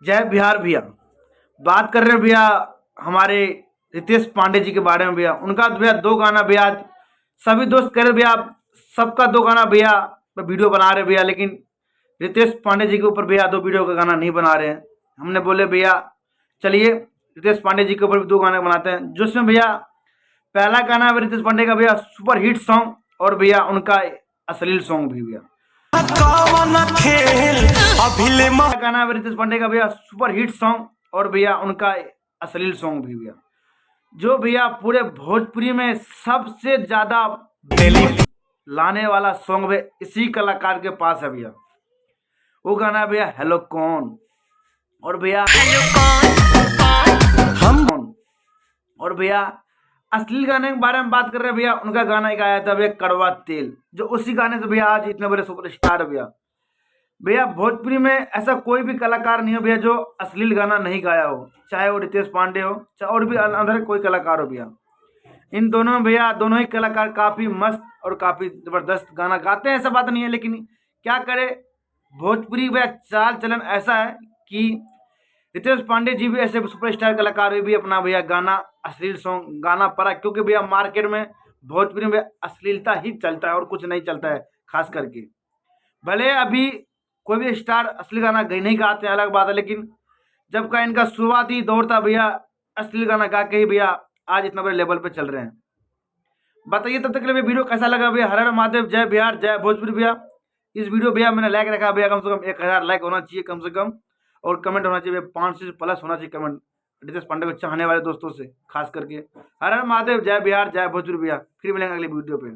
जय बिहार भैया। बात कर रहे हैं भैया हमारे रितेश पांडे जी के बारे में भैया। उनका भैया दो गाना भैया आज सभी दोस्त कह रहे भैया सबका दो गाना भैया वीडियो बना रहे भैया, लेकिन रितेश पांडे जी के ऊपर भैया दो वीडियो का गाना नहीं बना रहे हैं। हमने बोले भैया चलिए रितेश पांडे जी के ऊपर भी दो गाने बनाते हैं, जिसमें भैया पहला गाना है रितेश पांडे का भैया सुपर हिट सॉन्ग, और भैया उनका अश्लील सॉन्ग भी भैया। गाना है रितेश पांडे का भैया सुपर हिट सॉन्ग, और भैया उनका अश्लील सॉन्ग भी भैया, जो भैया पूरे भोजपुरी में सबसे ज्यादा लाने वाला सॉन्ग भी इसी कलाकार के पास है भैया। वो गाना है भैया हेलो कौन, और भैया हम और भैया अश्लील गाने के बारे में बात कर रहे हैं भैया। उनका गाना एक आया था भैया कड़वा तेल, जो उसी गाने से भैया आज इतने बड़े सुपरस्टार भैया। भैया भोजपुरी में ऐसा कोई भी कलाकार नहीं हो भैया जो अश्लील गाना नहीं गाया हो, चाहे वो रितेश पांडे हो चाहे और भी अंदर कोई कलाकार हो भैया। इन दोनों भैया दोनों ही कलाकार काफी मस्त और काफी जबरदस्त गाना गाते हैं, ऐसा बात नहीं है, लेकिन क्या करे भोजपुरी भैया चाल चलन ऐसा है कि रितेश पांडे जी भी ऐसे सुपरस्टार कलाकार भी अपना भैया गाना अश्लील सॉन्ग गाना पड़ा, क्योंकि भैया मार्केट में भोजपुरी में अश्लीलता ही चलता है और कुछ नहीं चलता है खास करके। भले अभी कोई भी स्टार असली गाना नहीं गाते हैं अलग बात है, लेकिन जब का इनका शुरुआती दौर था भैया असली गाना गा के ही भैया आज इतना बड़े लेवल पे चल रहे हैं। बताइए तब तक के लिए वीडियो कैसा लगा भैया। हर हर महादेव, जय बिहार, जय भोजपुरी भैया। इस वीडियो भैया मैंने लाइक रखा भैया, कम से कम 1000 लाइक होना चाहिए कम से कम, और कमेंट होना चाहिए 500 से प्लस होना चाहिए कमेंट रितेश पांडे को चाहने वाले दोस्तों से खास करके। हर हर महादेव, जय बिहार, जय भोजपुरी भैया। फिर मिलेंगे अगले वीडियो पे।